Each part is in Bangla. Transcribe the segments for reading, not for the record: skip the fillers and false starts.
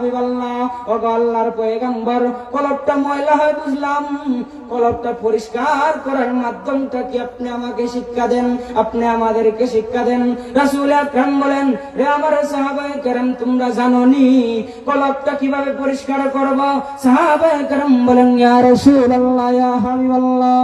হাবিবাল্লাহ, ও আল্লাহর পয়গম্বর, কলবটা ময়লা হয় বুঝলাম, কলবটা পরিষ্কার করার মাধ্যমটা কি আপনি আমাকে শিক্ষা দেন, আপনি আমাদেরকে শিক্ষা দেন। রাসূল আকরাম বলেন, রে আমার সাহাবায়ে কেরাম, তোমরা জানোনি কলবটা কিভাবে পরিষ্কার করব? সাহাবায়ে কেরাম বলেন, ইয়া রাসূলুল্লাহ, ইয়া হাবিবাল্লাহ,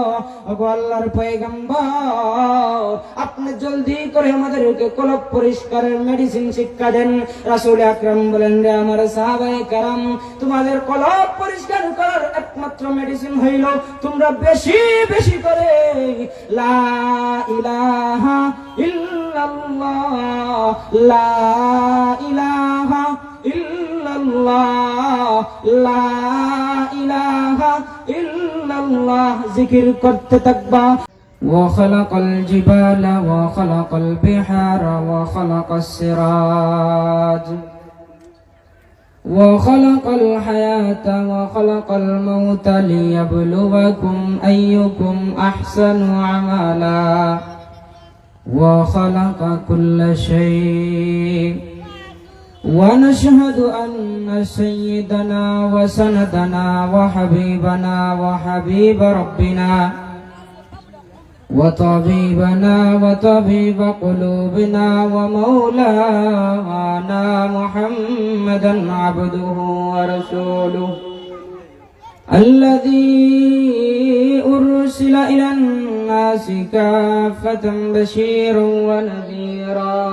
ও আল্লাহর পয়গম্বর, আপনি জলদি করে আমাদেরকে কলব পরিষ্কারের মেডিসিন শিক্ষা দেন। রাসূল আকরাম বলেন, রে আমার সাহাবায়ে কেরাম, তোমাদের কলব পরিষ্কার করার একমাত্র মেডিসিন হইল তোমরা বেশি বেশি করে লা ইলাহা ইল্লাল্লাহ, লা ইলাহা ইল্লাল্লাহ, লা ইলাহা ইল্লাল্লাহ জিকির করতে থাকবা। وخلق الجبال وخلق البحار وخلق السراج وخلق الحياة وخلق الموت ليبلوكم أيكم أحسن عملا وخلق كل شيء ونشهد أن سيدنا وسندنا وحبيبنا وحبيب ربنا وطبيبنا وطبيب قلوبنا ومولانا محمدا عبده ورسوله الذي أرسل إلى الناس كافة بشيرا ونذيرا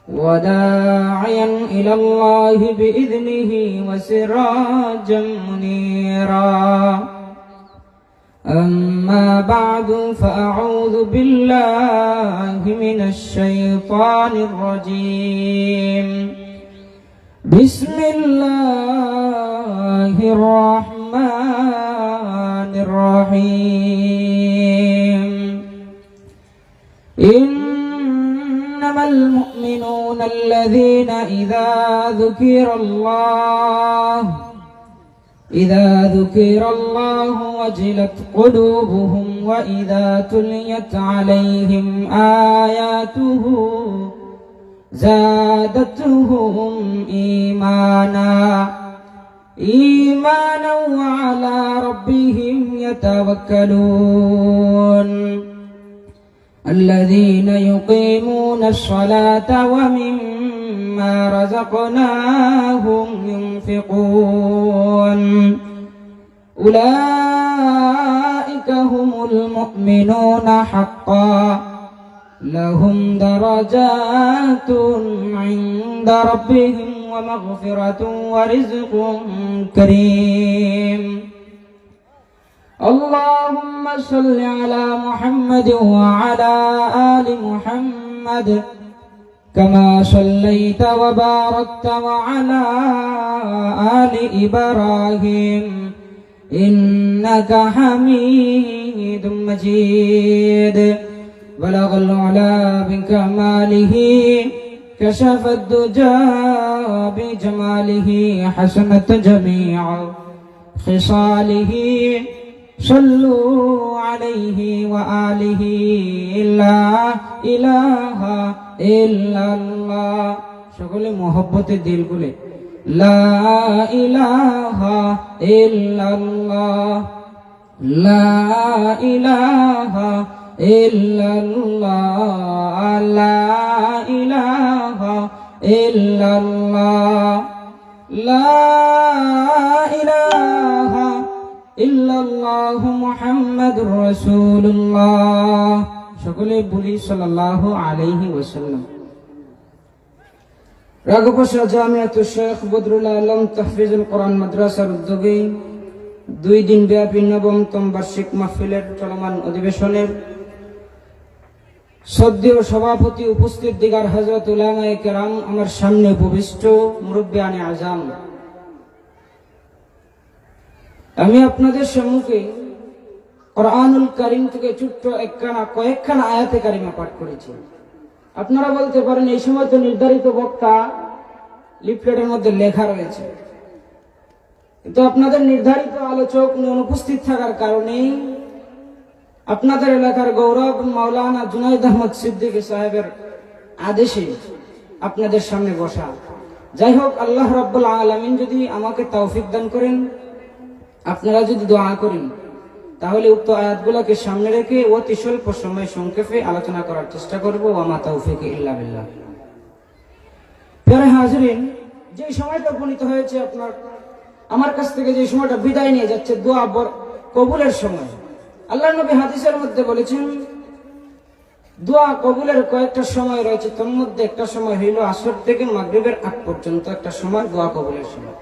وداعيا إلى الله بإذنه وسراجا منيرا. أما بعد فأعوذ بالله من الشيطان الرجيم. بسم الله الرحمن الرحيم. إنما المؤمنون الذين إذا ذكر الله وجلت قلوبهم وإذا تليت عليهم آياته زادتهم إيمانا وعلى ربهم يتوكلون. الذين يقيمون الصلاة ومما رزقناهم ينفقون. أولئك هم المؤمنون حقا لهم درجات عند ربهم ومغفرة ورزق كريم. اللهم صل على محمد وعلى آل محمد كما صليت وباركت وعلى آل إبراهيم إنك حميد مجيد. بلغ العلا بكماله كشف الدجى بجماله حسنت جميع خصاله. صلوا عليه وآله لا إله إلا الله. সকলে মোহব্বতের দিল খুলে লা ইলাহা ইল্লাল্লাহ, লা ইলাহা ইল্লাল্লাহ, লা ইলাহা ইল্লাল্লাহ, লা ইলাহা ইল্লাল্লাহ মুহাম্মাদুর রাসূলুল্লাহ। সকলে বলি সাল্লাল্লাহু আলাইহি ওয়াসাল্লাম। রাগবশা জামিয়াতুশ শেখ বদরুল আলম তাহফিজুল কোরআন মাদ্রাসার উদ্যোগে 2 দিন ব্যাপী 9তম বার্ষিক মাহফিলের চলমান অধিবেশনের শ্রদ্ধেয় সভাপতি, উপস্থিত দিগার হযরত উলামায়ে কেরাম, আমার সামনে উপবিষ্ট মুরব্বিয়ানে আজম, আমি আপনাদের সম্মুখে কোরআনুল কারীম থেকে ছোট্ট কয়েকখানা আয়াতে কারিমা পাঠ করেছি। আপনারা বলতে পারেন এই সময় তো নির্ধারিত বক্তা লিফলেটের মধ্যে লেখা রয়েছে, কিন্তু আপনাদের নির্ধারিত আলোচক অনুপস্থিত থাকার কারণে আপনাদের এলাকার গৌরব মাওলানা জুনাইদ আহমদ সিদ্দিকী সাহেবের আদেশে আপনাদের সামনে বসা। যাই হোক, আল্লাহ রাব্বুল আলামিন যদি আমাকে তৌফিক দান করেন, আপনারা যদি দোয়া করেন, তাহলে উক্ত আয়াতগুলোকে সামনে রেখে অতি স্বল্প সময় সংক্ষেপে আলোচনা করার চেষ্টা করব। ওয়া মা তাওফীক ইল্লা বিল্লাহ। প্রিয় হাজিরিন, যে সময়টা উপনীত হয়েছে আমার কাছ থেকে, যে সময়টা বিদায় নিয়ে যাচ্ছে, দোয়া কবুলের সময়। আল্লাহর নবী হাদিসের মধ্যে বলেছেন, দোয়া কবুলের কয়েকটা সময় রয়েছে, তার মধ্যে একটা সময় হইল আসর থেকে মাগরিবের আগ পর্যন্ত একটা সময় দোয়া কবুলের সময়।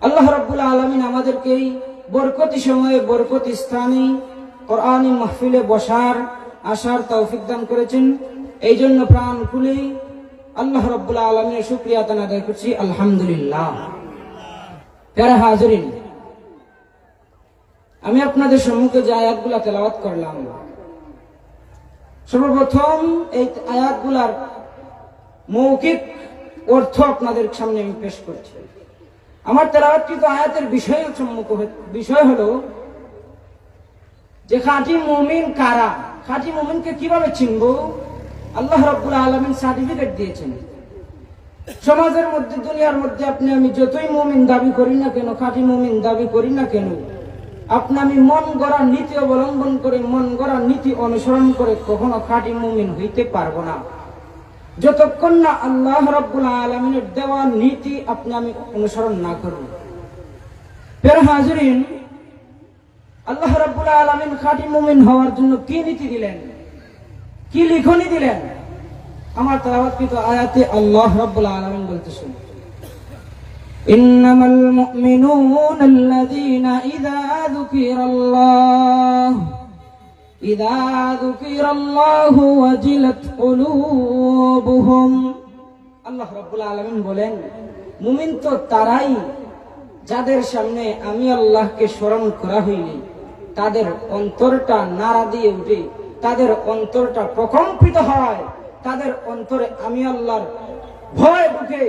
আল্লাহ রাব্বুল আলামিন আমাদেরকে এই বরকতি সময়ে, বরকতি স্থানে কোরআনী মাহফিলে বসার আসার তৌফিক দান করেছেন। এই জন্য প্রাণ খুলে আল্লাহ রাব্বুল আলামিনের শুকরিয়া আদায় করছি, আলহামদুলিল্লাহ। প্যারা হাজিরিন, আমি আপনাদের সম্মুখে যে আয়াতগুলা তেলাওয়াত করলাম, সর্বপ্রথম এই আয়াতগুলার মৌখিক অর্থ আপনাদের সামনে আমি পেশ করছি। আমার তেলাওয়াতকৃত আয়াতের বিষয় হলো যে খাঁটি মুমিন কারা, খাঁটি মুমিনকে কিভাবে চিনব। আল্লাহ রাব্বুল আলামিন সার্টিফিকেট দিয়েছেন। সমাজের মধ্যে, দুনিয়ার মধ্যে আপনি আমি যতই মুমিন দাবি করি না কেন, খাঁটি মুমিন দাবি করি না কেন, আপনি আমি মন গড়া নীতি অবলম্বন করে, মন গড়া নীতি অনুসরণ করে কখনো খাঁটি মুমিন হইতে পারবো না, যতক্ষণ না আল্লাহ রাব্বুল আলামিনের দেওয়া নীতি আপনি আমি অনুসরণ না করব। প্রিয় হাজিরিন, আল্লাহ রাব্বুল আলামিন খাঁটি মুমিন হওয়ার জন্য কি নীতি দিলেন, কি লিখনি দিলেন? আমার তেলাওয়াতকৃত আয়াতে আল্লাহ রাব্বুল আলামিন বলতেছেন, ইন্নামাল মুমিনুনা আল্লাযীনা ইযা যুকিরাল্লাহু ওয়াজিলাত কুলুবুহুম। আল্লাহ রাব্বুল আলামিন বলেন, মুমিন তো তারাই যাদের সামনে আমি আল্লাহকে স্মরণ করা হইলে তাদের অন্তরটা নাড়া দিয়ে উঠে, তাদের অন্তরটা প্রকম্পিত হয়, তাদের অন্তরে আমি আল্লাহর ভয় ঢুকে,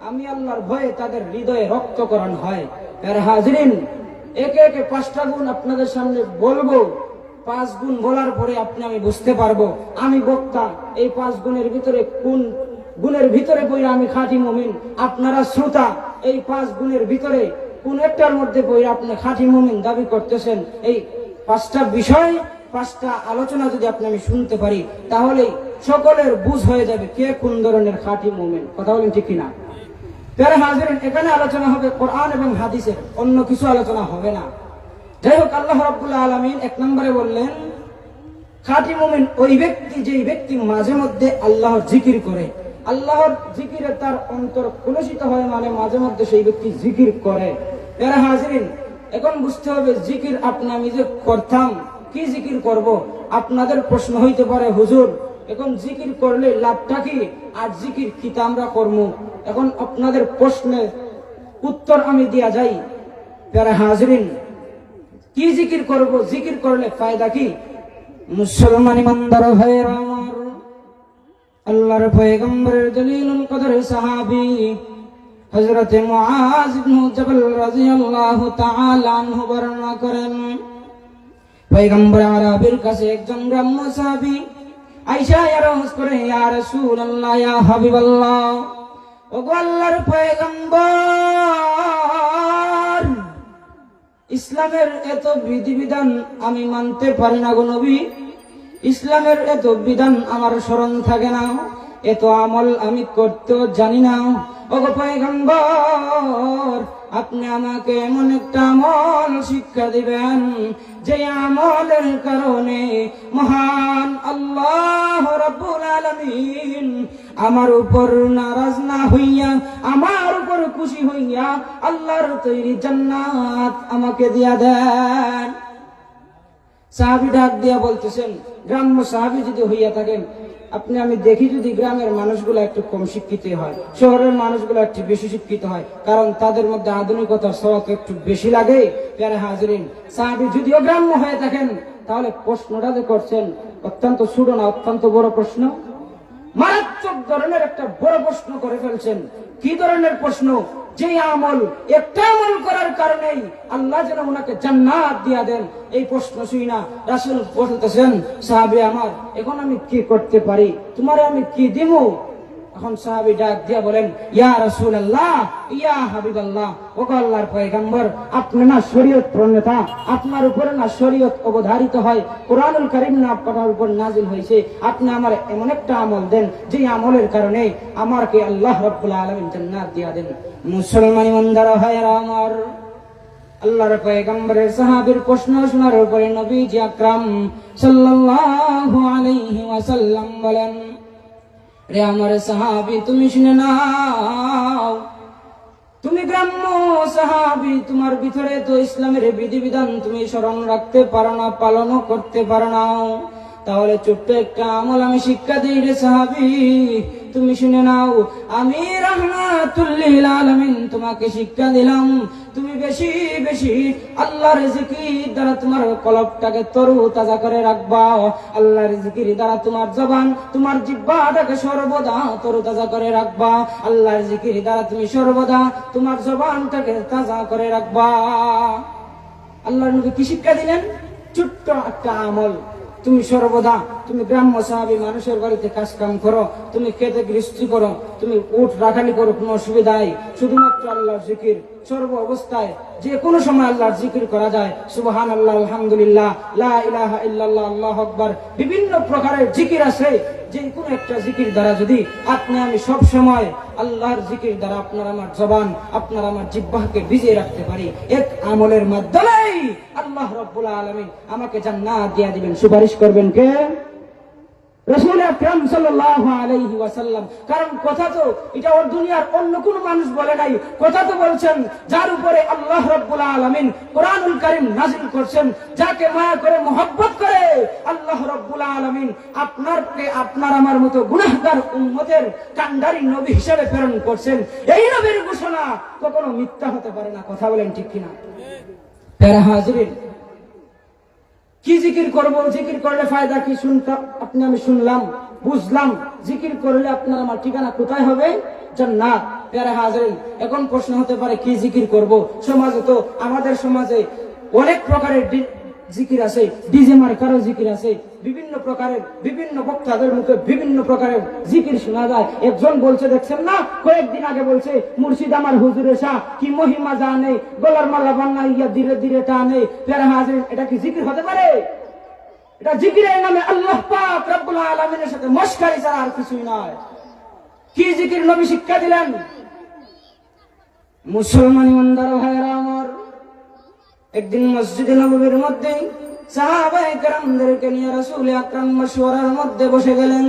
আমি আল্লাহর ভয়ে তাদের হৃদয়ে রক্তকরণ হয়। আর হাজিরিন, একে একে 5টা গুণ আপনাদের সামনে বলবো। 5 গুণ বলার পরে আপনি আমি বুঝতে পারবো আমি বক্তা, এই 5 গুণের ভিতরে কোন গুণের ভিতরে পড়ে আমি খাঁটি মুমিন, আপনারা শ্রোতা এই 5 গুণের ভিতরে কোন একটার মধ্যে পড়ে আপনি খাঁটি মুমিন দাবি করতেছেন। এই 5টা বিষয়, 5টা আলোচনা যদি আপনি আমি শুনতে পারি, তাহলে সকলের বুঝ হয়ে যাবে কে কোন ধরনের খাঁটি মুমিন। কথা বলেন ঠিক কিনা? প্রিয় হাজিরিন, এখানে আলোচনা হবে কোরআন এবং হাদিসের, অন্য কিছু আলোচনা হবে না। যাই হোক, আল্লাহ রাব্বুল আলামিন 1 নম্বরে বললেন, খাঁটি মুমিন ওই ব্যক্তি যেই ব্যক্তি মাঝে মধ্যে আল্লাহর জিকির করে, আল্লাহর জিকিরে তার অন্তর কলুষিত হয়, মানে মাঝে মধ্যে সেই ব্যক্তি জিকির করে। প্রিয় হাজিরিন, এখন বুঝতে হবে জিকির আপনি আমি যে করতাম, কি জিকির করব? আপনাদের প্রশ্ন হইতে পারে, হুজুর এখন জিকির করলে লাভটা কি, আর জিকির কিতা আমরা করবো? এখন আপনাদের প্রশ্নের উত্তর আমি দিয়া যাই। প্রিয় হাজিরিন, কি জিকির করব, জিকির করলে ফায়দা কি? মুসলমান ইমানদার ভাইরা আমার, আল্লাহর পয়গম্বরের জলিলুল কদর সাহাবী হযরত মুআজ ইবনে জাবাল রাদিয়াল্লাহু তাআলা আনহু বর্ণনা করেন, পয়গম্বর আরবের কাছে একজন গ্রাম্য সাহাবী আয়েশা আরজ করে, ইয়া রাসূলুল্লাহ, ইয়া হাবিবাল্লাহ, ওগো আল্লাহর পয়গম্বর, ইসলামের এত বিধিবিধান আমি মানতে পারি না গো নবী, ইসলামের এত বিধান আমার স্মরণ থাকে না, এত আমল আমি করতেও জানি না। ওগো পয়গম্বর, আপনি আমাকে এমন একটা আমল শিক্ষা দিবেন যে আমলের কারণে মহান আল্লাহ রাব্বুল আলামিন আমার উপর নারাজ না হইয়া, আমার উপর খুশি হইয়া আল্লাহর তৈরি জান্নাত আমাকে দিয়া দেন। সাহাবী ডাক দিয়া বলতেছেন, গ্রাম্য সাহাবী যদি হইয়া থাকেন, আপনি আমি দেখি যদি গ্রামের মানুষগুলো একটু কম শিক্ষিত হয়, শহরের মানুষগুলো একটু বেশি শিক্ষিত হয়, কারণ তাদের মধ্যে আধুনিকতার ছোঁয়া একটু বেশি লাগে। প্রিয় হাজিরিন, সাহাবী যদিও গ্রাম্য হয়ে থাকেন, তাহলে প্রশ্নটা যে করছেন অত্যন্ত ছোট না, অত্যন্ত বড় প্রশ্ন, মারাত্মক ধরনের একটা বড় প্রশ্ন করে ফেলছেন। কি ধরনের প্রশ্ন? যে আমল, একটা আমল করার কারণেই আল্লাহ যেন ওনাকে জান্নাত দিয়া দেন, এই প্রশ্ন শুই না রাসূল বলতেছেন, সাহাবী আমার, এখন আমি কি করতে পারি, তোমারে আমি কি দিব? এখন সাহাবী ডাক দিয়া বলেন, ইয়া রাসূলুল্লাহ, ইয়া হাবিবাল্লাহ, ও আল্লাহর পয়গম্বর, আপনি না শরীয়ত প্রণেতা, আপনার উপরে না শরীয়ত অবধারিত হয়, কুরআনুল কারীম না আপনার উপর নাযিল হয়েছে, আপনি আমার এমন একটা আমল দেন যে আমলের কারণে আমাকে আল্লাহ রাব্বুল আলামিন জান্নাত দিয়া দেন। মুসলমান ইমানদার ভাইরা আমার, আল্লাহর পয়গম্বরের সাহাবীর প্রশ্ন শোনার উপরে নবীজি আকরাম সাল্লাল্লাহু আলাইহি ওয়াসাল্লাম বলেন, রে আমার সাহাবী, তুমি শুনে নাও, তুমি গ্রাম্য সাহাবী, তোমার ভিতরে তো ইসলামের বিধিবিধান তুমি স্মরণ রাখতে পারো না, পালনও করতে পারো না, তাহলে ছোট্ট একটা আমল আমি শিক্ষা দিই রে সাহাবী, তুমি শুনে নাও। আমি রাহমাতুল লিল আলামিন তোমাকে শিক্ষা দিলাম, তুমি বেশি বেশি আল্লাহর জিকির দ্বারা তোমার কলবটাকে তরু তাজা করে রাখবা, আল্লাহর জিকির দ্বারা তোমার জবান, তোমার জিহ্বাটাকে সর্বদা তরু তাজা করে রাখবা, আল্লাহর জিকির দ্বারা তুমি সর্বদা তোমার জবানটাকে তাজা করে রাখবা। আল্লাহর নবী কি শিক্ষা দিলেন? ছোট্ট একটা আমল, তুমি সর্বদা, তুমি গ্রাম্য সাহাবী মানুষের বাড়িতে কাজ কাম করো, তুমি খেতে গৃহস্থী করো, তুমি উঠ রাখালি করো, কোনো অসুবিধা নেই, শুধুমাত্র আল্লাহর জিকির সর্ব অবস্থায় যে কোনো সময় আল্লাহর জিকির করা যায়, সুবহানাল্লাহ, আলহামদুলিল্লাহ, লা ইলাহা ইল্লাল্লাহ, আল্লাহু আকবার, বিভিন্ন প্রকারের জিকির আছে, যে কোনো একটা জিকির দ্বারা যদি আপনি আমি সব সময় আল্লাহর জিকির দ্বারা আপনার আমার জবান, আপনার আমার জিহ্বাকে ভিজিয়ে রাখতে পারি, এক আমলের মাধ্যমেই আল্লাহ রাব্বুল আলামিন আমাকে জান্নাত দিয়ে দিবেন। সুপারিশ করবেন কে? রাসূল আকরাম সাল্লাল্লাহু আলাইহি ওয়াসাল্লাম। কারণ কথা তো এটা ওর দুনিয়ার অন্য কোন মানুষ বলে নাই, কথা তো বলছেন যার উপরে আল্লাহ রাব্বুল আলামিন কোরআনুল কারীম নাযিল করছেন, যাকে মায়া করে মহব্বত করে আল্লাহ রাব্বুল আলামিন আপনারকে, আপনার আমার মতো গুনাহগার উম্মতের কান্ডারি নবী হিসেবে প্রেরণ করছেন। এই নবীর ঘোষণা কখনো মিথ্যা হতে পারে না। কথা বলেন ঠিক কিনা? প্যারা হাজিরিন, কি জিকির করব? জিকির করলে ফায়দা কি? শুনতাম, আপনি আমি শুনলাম, বুঝলাম, জিকির করলে আপনার আমার ঠিকানা কোথায় হবে? জান্নাত। প্যারা হাজিরিন, এখন প্রশ্ন হতে পারে কি জিকির করব? সমাজে তো, আমাদের সমাজে অনেক প্রকারের জিকির আছে, ডিজে মার্কারও জিকির আছে, বিভিন্ন প্রকারের, বিভিন্ন বক্তাদের মুখে বিভিন্ন প্রকারের জিকির শোনা যায়। একজন বলছে, দেখছেন না, কয়েকদিন আগে বলছে, মুর্শিদ আমার হুজুরে শাহ কি মহিমা জানে, গলার মালা বানাইয়া ধীরে ধীরে টানে। প্যারা হাজিরিন, এটা কি জিকির হতে পারে? এটা জিকিরের নামে আল্লাহ পাক রব্বুল আলামিনের সাথে মশকারি ছাড়া আর কিছুই নয়। কি জিকির নবী শিক্ষা দিলেন? মুসলমান ইমানদার ভাইরা আমার, একদিন মসজিদে নববীর মধ্যে সাহাবায়ে কেরামদেরকে নিয়ে রাসূল আকরাম মাশওয়ারার মধ্যে বসে গেলেন।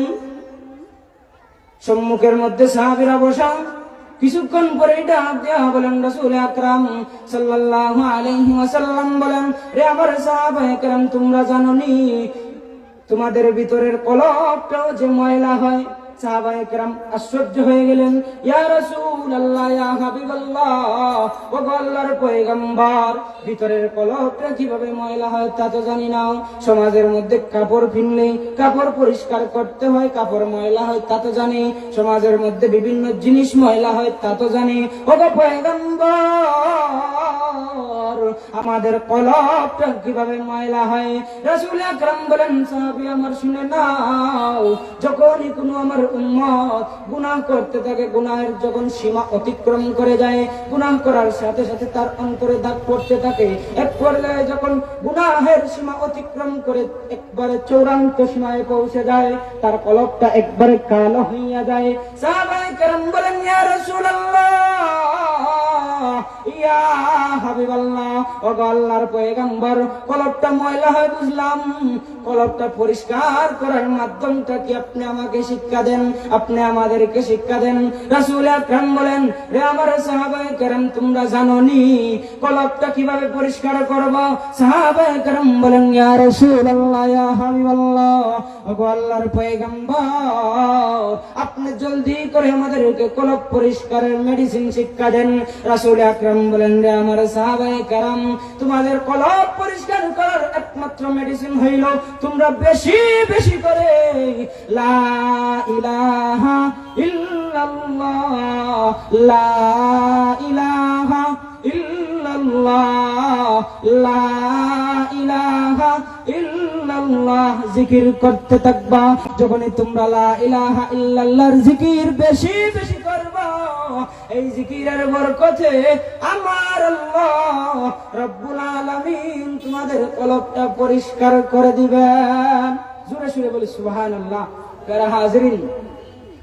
সম্মুখের মধ্যে সাহাবীরা বসা, কিছুক্ষণ পরে ডাক দিয়া বলেন, রাসূল আকরাম সাল্লাল্লাহু আলাইহি ওয়াসাল্লাম বলেন, রে আমার সাহাবায়ে কেরাম, তোমরা জানো নি তোমাদের ভিতরের কলবটাও যে ময়লা হয়? সাহাবায়ে কেরাম আশ্চর্য হয়ে গেলেন। ইয়া রাসূলুল্লাহ, ইয়া হাবিবাল্লাহ, ও আল্লাহর পয়গম্বর, ভিতরের কলবটা কিভাবে ময়লা হয় তা তো জানি না। সমাজের মধ্যে কাপড় কিনলে কাপড় পরিষ্কার করতে হয়, কাপড় ময়লা হয় তা তো জানি। সমাজের মধ্যে বিভিন্ন জিনিস ময়লা হয় তা তো জানি। ও পয়গম্বর, আমাদের কলবটা কিভাবে ময়লা হয়? রাসূল আকরাম বলেন, সাহাবী আমার শুনে নাও, যখনই কোনো আমার উম্মত গুনাহ করতে থাকে, গুনাহের যখন সীমা অতিক্রম করে যায়, গুনাহ করার সাথে সাথে তার অন্তরে দাগ পড়তে থাকে, এক পর্যায়ে যখন গুনাহের সীমা অতিক্রম করে একবারে চূড়ান্ত সীমায় পৌঁছে যায়, তার কলবটা একবারে কালো হইয়া যায়। সাহাবায়ে কেরাম বলেন, ইয়া রাসূলুল্লাহ, ইয়া হাবিবাল্লাহ, ও আল্লাহর পয়গম্বর, কলবটা ময়লা হয় বুঝলাম, কলবটা পরিষ্কার করার মাধ্যমটা কি আপনি আমাকে শিক্ষা দেন, আপনি আমাদেরকে শিক্ষা দেন। রাসূল আকরাম বলেন, রে আমার সাহাবায়ে কেরাম, তোমরা জানো নি কলবটা কিভাবে পরিষ্কার করব? সাহাবায়ে কেরাম বলেন, ইয়া রাসূলুল্লাহ, ইয়া হাবিবাল্লাহ, ও আল্লাহর পয়গম্বর, আপনি জলদি করে আমাদেরকে কলব পরিষ্কারের মেডিসিন শিক্ষা দেন। রাসূল আকরাম বলেন, রে আমার সাহাবায়ে কেরাম, তোমাদের কলব পরিষ্কার করার একমাত্র মেডিসিন হইল তোমরা বেশি বেশি করে লা ইলাহা ইল্লাল্লাহ, লা ইলাহা ইল্লাল্লাহ, লা ইলাহা ইল্লাল্লাহ। ইল্লাল্লাহ জিকির করতে থাকবা। যখনই তোমরা লা ইলাহা ইল্লাল্লাহর জিকির বেশি বেশি করবা, এই জিকিরের বরকতে আমার আল্লাহ রব্বুল আলামিন তোমাদের কলবটা পরিষ্কার করে দিবেন। জোরে সুরে বলি সুবহানাল্লাহ। প্যারা হাজিরিন,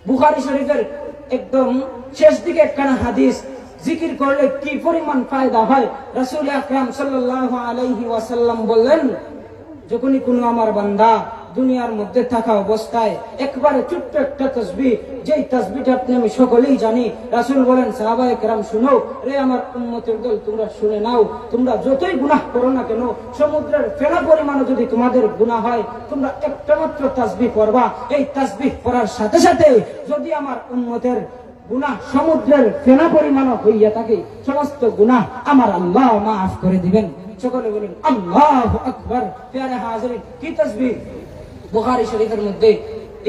বুখারী শরীফের একদম শেষ দিকে একখানা হাদিস, জিকির করলে কি পরিমাণ ফায়দা হয়। রাসূল আকরাম সাল্লাল্লাহু আলাইহি ওয়াসাল্লাম বললেন, যখনই কোনো আমার বান্দা দুনিয়ার মধ্যে থাকা অবস্থায় একবারে ছোট্ট একটা তাসবিহ, যেই তাসবিহটা আপনি আমি সকলেই জানি, রাসূল বলেন সাহাবায়ে কেরাম শুনো, রে আমার উম্মতের দল তোমরা শুনে নাও, তোমরা যতই গুনাহ করো না কেন, সমুদ্রের ফেনা পরিমাণও যদি তোমাদের গুনাহ হয়, তোমরা একটা মাত্র তাসবিহ পড়বা। এই তাসবিহ পড়ার সাথে সাথে যদি আমার উম্মতের গুনাহ সমুদ্রের ফেনা পরিমাণও হইয়া থাকে, সমস্ত গুনাহ আমার আল্লাহ মাফ করে দিবেন। সকলে বলেন আল্লাহু আকবার। প্যারা হাজিরিন, কি তাসবিহ! বুখারী শরীফের মধ্যে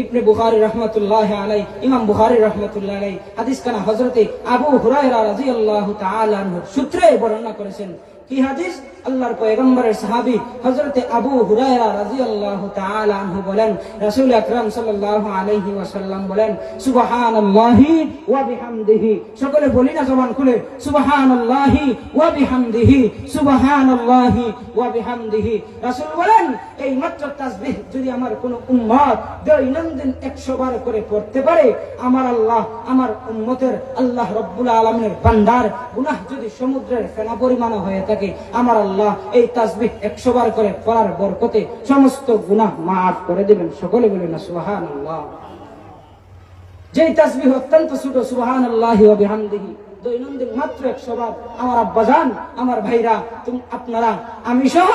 ইবনে বুখারী রাহমাতুল্লাহি আলাইহি, ইমাম বুখারী রাহমাতুল্লাহি আলাইহি হাদিস কানা হযরতে আবু হুরায়রা রাদিয়াল্লাহু তাআলা আনহু সূত্রে বর্ণনা করেছেন। কি হাদিস? আল্লাহর পয়গম্বরের সাহাবী হযরতে আবু হুরায়রা রাদিয়াল্লাহু তাআলা আনহু বলেন, রাসূল আকরাম সাল্লাল্লাহু আলাইহি ওয়াসাল্লাম বলেন, সুবহানাল্লাহি ওয়া বিহামদিহি। সকলে বলি না জবান খুলে, সুবহানাল্লাহি ওয়া বিহামদিহি, সুবহানাল্লাহি ওয়া বিহামদিহি। রাসূল বলেন, এই মাত্র তাসবিহ যদি আমার কোন উম্মত দৈনন্দিন 100 বার করে পড়তে পারে, আমার আল্লাহ আমার উম্মতের আল্লাহ রাব্বুল আলামিনের বান্দার গুনাহ যদি সমুদ্রের ফেনা পরিমাণ হয়ে থাকে, আমার আল্লাহ এই তাসবিহ 100 বার করে পড়ার বরকতে সমস্ত গুনাহ মাফ করে দিবেন। সকলে বলেন সুবহানাল্লাহ। যেই তাসবিহ অত্যন্ত ছোট, সুবহানাল্লাহি ওয়া বিহামদিহি, দৈনন্দিন মাত্র 100 বার আমার আব্বাজান, আমার ভাইরা, আপনারা, আমি সহ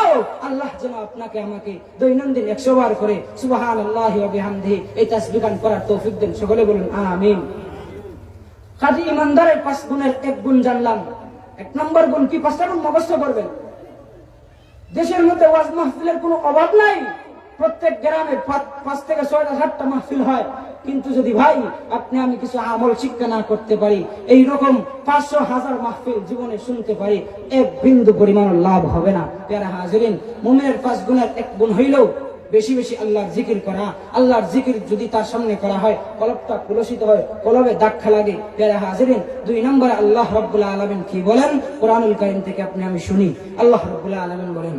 আল্লাহ যেন আপনাকে আমাকে দৈনন্দিন 100 বার করে সুবহানাল্লাহি ওয়া বিহামদিহি এই তাসবিহ গান করার তৌফিক দেন। সকলে বলেন আমিন। খাঁটি ইমানদারের 5 গুণের 1 গুণ জানলাম। 1 নম্বর গুণ কি? 5টা গুণ মুখস্থ করবেন। দেশের মধ্যে ওয়াজ মাহফিলের কোনো অভাব নাই, প্রত্যেক গ্রামে 5 থেকে 6টা 7টা মাহফিল হয়, কিন্তু যদি ভাই আপনি আমি কিছু আমল শিক্ষা না করতে পারি, এই রকম 500,000 মাহফিল জীবনে শুনতে পারি, 1 বিন্দু পরিমাণ লাভ হবে না। প্যারা হাজিরিন, মুমিনের 5 গুণের 1 গুণ হইল বেশি বেশি আল্লাহর জিকির করা। আল্লাহর জিকির যদি তার সামনে করা হয়, কলবটা কুলসিত হয়, কলবে দাক্ষা লাগে। প্যারা হাজিরিন, 2 নম্বরে আল্লাহ রাব্বুল আলামিন কি বলেন কোরআনুল কারীম থেকে আপনি আমি শুনি। আল্লাহ রাব্বুল আলামিন বলেন,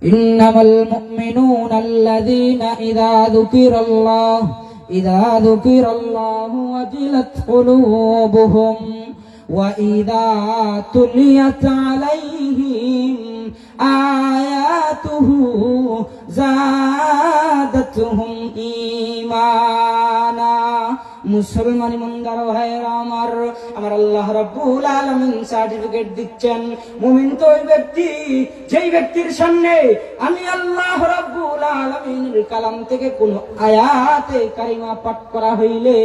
ইন্নামাল মুমিনুনা আল্লাযীনা ইযা যুকিরাল্লাহু ওয়াজিলাত কুলুবুহুম ওয়া ইযা তুলিয়াত আলাইহিম আয়াতুহু যাদাতুহুম ঈমানা। মুসলমান ইমানদার ভাইরা আমার, আমার আল্লাহ রাব্বুল আলামিন সার্টিফিকেট দিচ্ছেন, মুমিন তো ওই ব্যক্তি যেই ব্যক্তির সামনে আমি আল্লাহ রাব্বুল আলামিনের কালাম থেকে কোন আয়াতে কারিমা পাঠ করা হইলে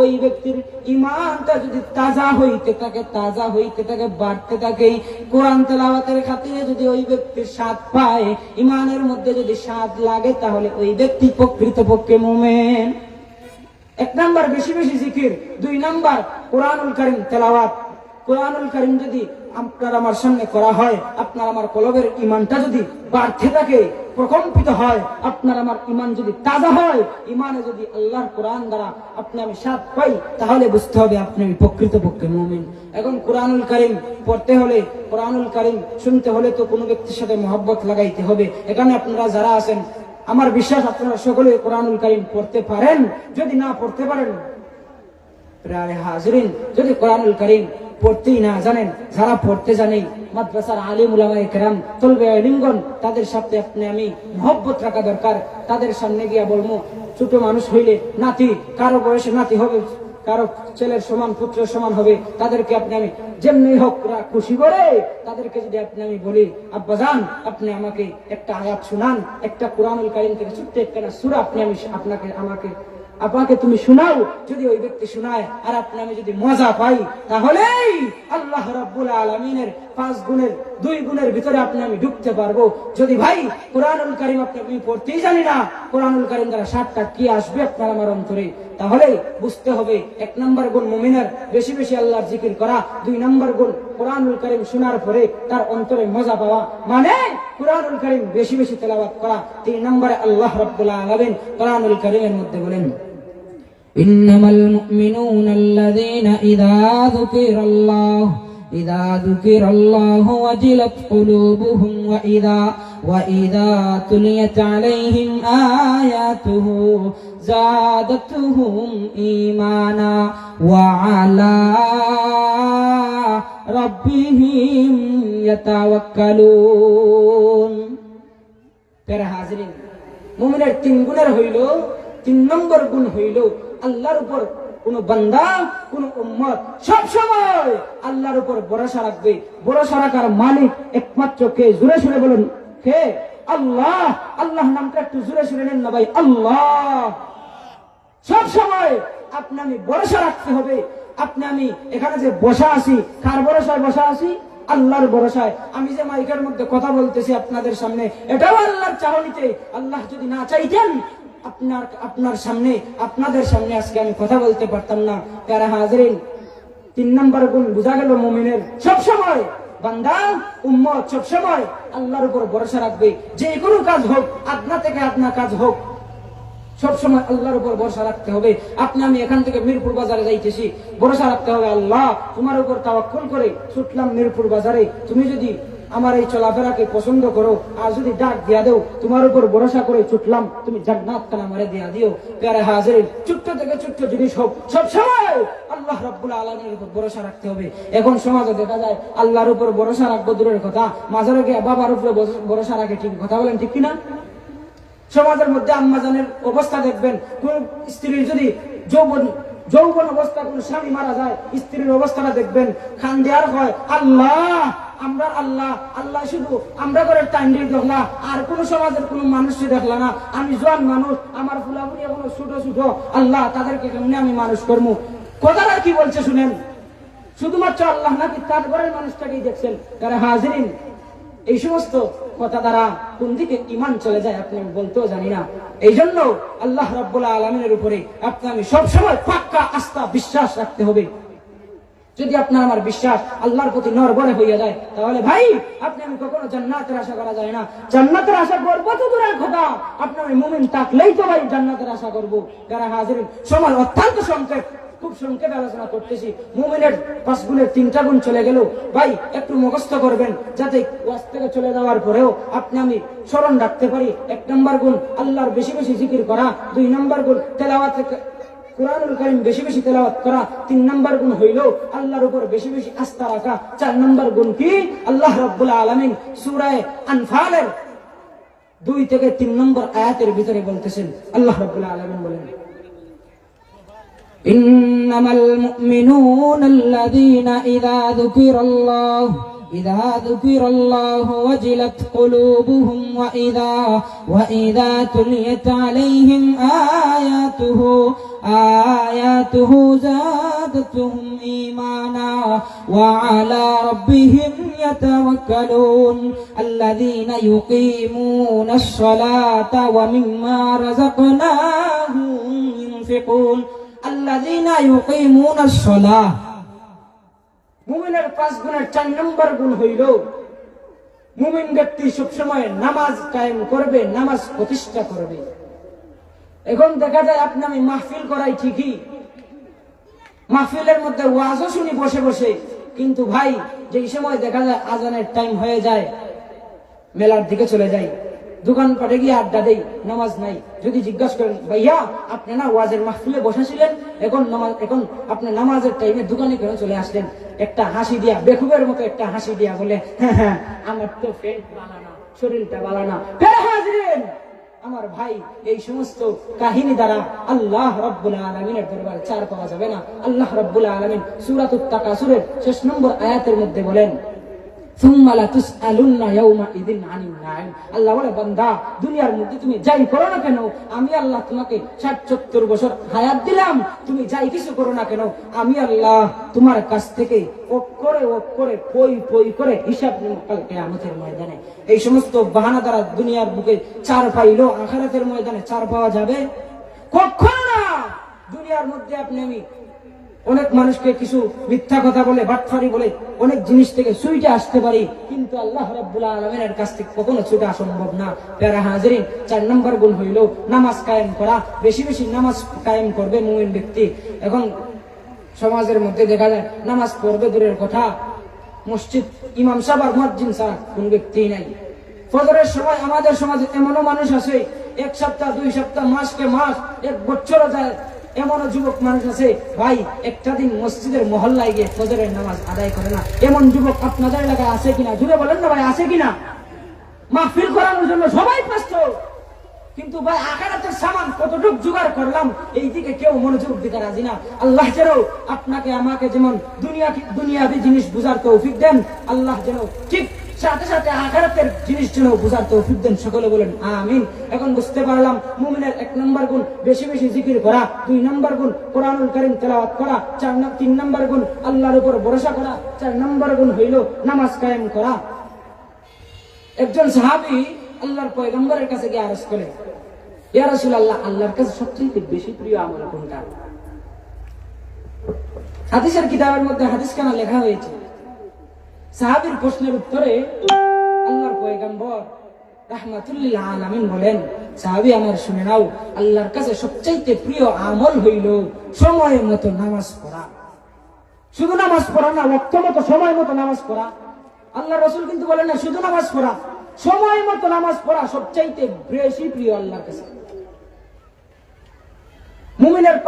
ওই ব্যক্তির ঈমানটা যদি তাজা হইতে থাকে বাড়তে থাকে, কোরআন তেলাওয়াতের খাতিরে যদি ওই ব্যক্তির স্বাদ পায়, ঈমানের মধ্যে যদি স্বাদ লাগে, তাহলে ওই ব্যক্তি প্রকৃতপক্ষে মুমিন। 1 নাম্বার বেশি বেশি জিকির। 2 নাম্বার কোরআনুল কারীম তেলাওয়াত। কোরআনুল কারীম যদি আপনার আমার সামনে করা হয়, আপনার আমার কলবের ঈমানটা যদি বাড়তে থাকে, প্রকম্পিত হয়, আপনার আমার ঈমান যদি তাজা হয়, ঈমানে যদি আল্লাহর কোরআন দ্বারা আপনি আমি স্বাদ পাই, তাহলে বুঝতে হবে আপনি প্রকৃতপক্ষে মুমিন। এখন কোরআনুল কারীম পড়তে হলে, কোরআনুল কারীম শুনতে হলে তো কোনো ব্যক্তির সাথে মহব্বত লাগাইতে হবে। এখানে আপনারা যারা আছেন, আমার বিশ্বাস আপনারা সকলে কোরআনুল কারীম পড়তে পারেন। যদি না পড়তে পারেন, প্রায় হাজিরিন, যদি কোরআনুল কারীম পড়তেই না জানেন, যারা পড়তে জানে, মাদ্রাসার আলিম উলামায়ে কেরাম, তলবে ইলমগণ, তাদের সাথে আপনি আমি মহব্বত রাখা দরকার। তাদের সামনে গিয়া বলবো, ছোট মানুষ হইলে নাতি, কারো বয়সে নাতি হবে, কারো ছেলের সমান পুত্রের সমান হবে, তাদেরকে আপনি আমি যেমনি হোক খুশি করে তাদেরকে যদি আপনি আমি বলি, আব্বাজান আপনি আমাকে একটা আয়াত শুনান, একটা কোরআনুল কারীম থেকে ছোট্ট একটা সূরা আপনি আমি আপনাকে তুমি শোনাও, যদি ওই ব্যক্তি শোনায় আর আপনি আমি যদি মজা পাই, তাহলেই আল্লাহ রাব্বুল আলামিনের 5 গুণের 2 গুণের ভিতরে আপনি আমি ঢুকতে পারবো। যদি ভাই কোরআনুল কারীম আপনি পড়তেই জানি না, কোরআনুল কারীম দ্বারা 7টা কি আসবে আপনার আমার অন্তরে? তাহলে বুঝতে হবে 1 নম্বর গুণ মুমিনের বেশি বেশি আল্লাহর জিকির করা, 2 নম্বর গুণ কোরআনুল কারীম শোনার পরে তার অন্তরে মজা পাওয়া, মানে কোরআনুল কারীম বেশি বেশি তেলাওয়াত করা। 3 নম্বরে আল্লাহ রাব্বুল আলামিন কোরআনুল কারীমের মধ্যে বলেন, ইন্নামাল মুমিনুনা আল্লাযীনা إذا ذكر الله وجلت قلوبهم وإذا تليت عليهم آياته زادتهم إيمانا وعلى ربهم يتوكلون। প্যারা হাজিরিন, মুমিনের 3 গুণের হইল 3 নম্বর গুণ হইল আল্লাহর উপর কোন বান্দা কোন উম্মত সব সময় আল্লাহর উপর ভরসা রাখবে। ভরসা রাখার মালিক একমাত্র কে? জোরে সুরে বলুন, কে? আল্লাহ। আল্লাহ নামটা একটু জোরে সুরে নেন না ভাই, আল্লাহ। সব সময় আপনি আমি ভরসা রাখতে হবে। আপনি আমি এখানে যে বসা আছি, কার ভরসায় বসা আছি? আল্লাহর ভরসায়। আমি যে মাইকের মধ্যে কথা বলতেছি আপনাদের সামনে, এটাও আল্লাহর চাহনিতে। আল্লাহ যদি না চাইতেন আপনার সামনে, আপনাদের সামনে আজকে আমি কথা বলতে পারতাম না। প্যারা হাজিরিন, 3 নম্বর গুণ বুঝা গেল মুমিনের সব সময় বান্দা উম্মত সব সময় আল্লাহর উপর ভরসা রাখবে। যে কোনো কাজ হোক, আপনা থেকে আপনার কাজ হোক, সব সময় আল্লাহর উপর ভরসা রাখতে হবে। আপনি আমি এখান থেকে মিরপুর বাজারে যাইতেছি, ভরসা রাখতে হবে আল্লাহ তোমার উপর তাওয়াক্কুল করে ছুটলাম মিরপুর বাজারে। তুমি যদি আমার এই চলাফেরাকে পছন্দ করো আর যদি ডাক দিয়া দেও, তোমার উপর ভরসা করে ছুটলাম, তুমি জান্নাত কানা আমারে দিয়া দিও। প্যারা হাজিরিন, ছোট্ট থেকে ছোট্ট জিনিস হোক, সব সময় আল্লাহ রাব্বুল আলামিনের উপর ভরসা রাখতে হবে। এখন সমাজে দেখা যায় আল্লাহর উপর ভরসা রাখবো দূরের কথা, মাজারে গিয়ে বাবার উপরে ভরসা রাখে। ঠিক কথা বলেন, ঠিক কিনা? সমাজের মধ্যে আম্মাজানের অবস্থা দেখবেন, কোন স্ত্রীর যদি যৌবন অবস্থা কোন স্বামী মারা যায়, স্ত্রীর অবস্থাটা দেখবেন খান দেওয়ার হয়, আল্লাহ আমরা আল্লাহ আল্লাহ, শুধু আমরা করে টাইম দিয়ে দেখলা, আর কোন সমাজের কোন মানুষই দেখলা না। আমি জোয়ান মানুষ, আমার ফুলাফুলি এখনো ছোট ছোট, আল্লাহ তাদেরকে কেমনি আমি মানুষ করবো। কথাটা কি বলছে শুনেন, শুধুমাত্র আল্লাহ নাকি তার ঘরের মানুষটাকেই দেখছেন? তারা হাজিরিন, এই সমস্ত কথা দ্বারা কোন দিকে ঈমান চলে যায় আপনি আমি বলতেও জানি না। এই জন্য আল্লাহ রাব্বুল আলামিনের উপরে আপনি আমি সবসময় পাক্কা আস্থা বিশ্বাস রাখতে হবে। যদি আপনার আমার বিশ্বাস আল্লাহর প্রতি নড়বড়ে হইয়া যায়, তাহলে ভাই আপনি আমি কখনো জান্নাতের আশা করা যায় না। জান্নাতের আশা করবো তো দূরের কথা, আপনি আমি মুমিন থাকলেই তো ভাই জান্নাতের আশা করবো। যারা হাজিরিন, সময় অত্যন্ত সংক্ষেপ, খুব সংক্ষেপে আলোচনা করতেছি। মুমিনের 5 গুণের 3টা গুণ চলে গেল ভাই, একটু মুখস্থ করবেন যাতে ওয়াজ থেকে চলে যাওয়ার পরেও আপনি আমি স্মরণ রাখতে পারি। 1 নম্বর গুণ আল্লাহর বেশি বেশি জিকির করা, 2 নম্বর গুণ তেলাওয়াত কোরআনুল কারীম বেশি বেশি তেলাওয়াত করা, 3 নম্বর গুণ হইল আল্লাহর উপর বেশি বেশি আস্থা রাখা। 4 নম্বর গুণ কি? আল্লাহ রাব্বুল আলামিন সূরা আনফালের 2 থেকে 3 নম্বর আয়াতের ভিতরে বলতেছেন, আল্লাহ রাব্বুল আলামিন বলেন, ইন্নামাল মুমিনুনা আল্লাযীনা ইযা যুকিরাল্লাহু ওয়াজিলাত কুলুবুহুম ওয়া ইযা তুলিয়াত আলাইহিম আয়াতুহু যাদাতুহুম ঈমানা ওয়া আলা রাব্বিহিম ইয়াতাওয়াক্কালুন আল্লাযীনা ইউকিমুনাস সালাতা ওয়া মিম্মা রাযাকনাহুম ইউনফিকুন। আল্লাযীনা ইউকিমুনাস সালাহ, মুমিনের 5 গুণের 4 নম্বর গুণ হইল মুমিন ব্যক্তি সবসময় নামাজ কায়েম করবে, নামাজ প্রতিষ্ঠা করবে। এখন দেখা যায় আপনি আমি মাহফিল করাই ঠিকই, মাহফিলের মধ্যে ওয়াজও শুনি বসে বসে, কিন্তু ভাই যেই সময় দেখা যায় আজানের টাইম হয়ে যায়, মেলার দিকে চলে যাই, দোকানপাটে গিয়ে আড্ডা দেই, নামাজ নাই। যদি জিজ্ঞাসা করেন, ভাইয়া আপনি না ওয়াজের মাহফিলে বসেছিলেন, এখন আপনি নামাজের টাইমে দোকানে কেন চলে আসলেন? একটা হাসি দিয়া, বেকুবের মতো একটা হাসি দিয়া বলে, হ্যাঁ আমার তো পেট বালানা, শরীরটা বালানা। আমার ভাই, এই সমস্ত কাহিনী দ্বারা আল্লাহ রাব্বুল আলামিনের দরবারে চার পাওয়া যাবে না। আল্লাহ রাব্বুল আলামিন সূরাতুত তাকাসুরের 6 নম্বর আয়াতের মধ্যে বলেন, সুম্মা লা তুসআলুন্না ইয়াওমা ইযিন আনিন নাঈম। আল্লাহ বলে, বান্দা দুনিয়ার মধ্যে তুমি যাই করো না কেন, আমি আল্লাহ তোমাকে 60-70 বছর হায়াত দিলাম, তুমি যাই কিছু করো না কেন, আমি আল্লাহ তোমার কাছ থেকে অক্ষরে পই করে হিসাব নেব কাল কিয়ামতের ময়দানে। এই সমস্ত বাহানা দ্বারা দুনিয়ার বুকে চার পাইলো, আখিরাতের ময়দানে চার পাওয়া যাবে কখনো না। দুনিয়ার মধ্যে আপনি আমি অনেক মানুষকে কিছু মিথ্যা কথা বলে বাটফারি বলে অনেক জিনিস থেকে ছুটে আসতে পারি, কিন্তু আল্লাহ রাব্বুল আলামিনের কাছ থেকে কখনো ছুটে সম্ভব না। প্যারা হাজিরিন, 4 নম্বর গুণ হইল নামাজ কায়েম করা। বেশি বেশি নামাজ কায়েম করবে মুমিন ব্যক্তি। এখন সমাজের মধ্যে দেখা যায় নামাজ পড়বে দূরের কথা, মসজিদ ইমাম সাহেব আর মুয়াজ্জিন ছাড়া কোন ব্যক্তি নাই। ফজরের সময় আমাদের সমাজে এমনও মানুষ আছে 1 সপ্তাহ 2 সপ্তাহ মাসকে মাস 1 বছরও যায়, এমনও যুবক মানুষ আছে ভাই একটা দিন মসজিদের মহল্লায় গিয়ে ফজরের নামাজ আদায় করে না। এমন যুবক আপনাদের এলাকায় আছে কিনা? জুড়ে বলেন না ভাই, আছে কিনা? মাহফিল করানোর জন্য সবাই ব্যস্ত, কিন্তু ভাই আখিরাতের সামান কতটুকু জোগাড় করলাম এই দিকে কেউ মনোযোগ দিতে রাজি না। আল্লাহ যেন আপনাকে আমাকে যেমন দুনিয়াবি জিনিস বুঝার তৌফিক দেন, আল্লাহ যেন ঠিক সাথে সাথে আখিরাতের জিনিস যেন বুঝার তৌফিক দেন। সকলে বলেন আমিন। এখন বুঝতে পারলাম মুমিনের 1 নম্বর গুণ বেশি বেশি জিকির করা, 2 নম্বর গুণ কোরআনুল কারীম তেলাওয়াত করা, 3 নম্বর গুণ আল্লাহর উপর ভরসা করা, 4 নম্বর গুণ হইল নামাজ কায়েম করা। একজন সাহাবী আল্লাহর পয়গম্বরের কাছে গিয়ে আরজ করেন, ইয়া রাসূলুল্লাহ, আল্লাহর কাছে সবচেয়ে বেশি প্রিয় আমল কোনটা? হাদিসের কিতাবের মধ্যে হাদিসখানা লেখা হয়েছে। সাহাবীর প্রশ্নের উত্তরে আল্লাহর পয়গম্বর রাহমাতুল লিল আলামিন বলেন, সাহাবী আমার শুনে নাও, আল্লাহর কাছে সবচেয়ে প্রিয় আমল হইল সময় মতো নামাজ পড়া। শুধু নামাজ পড়া না, ওয়াক্ত মতো সময় মতো নামাজ পড়া। আল্লাহ রাসূল কিন্তু বলেন না শুধু নামাজ পড়া, সময় মতো নামাজ পড়া সবচেয়ে বেশি প্রিয় আল্লাহর কাছে। মুমিনের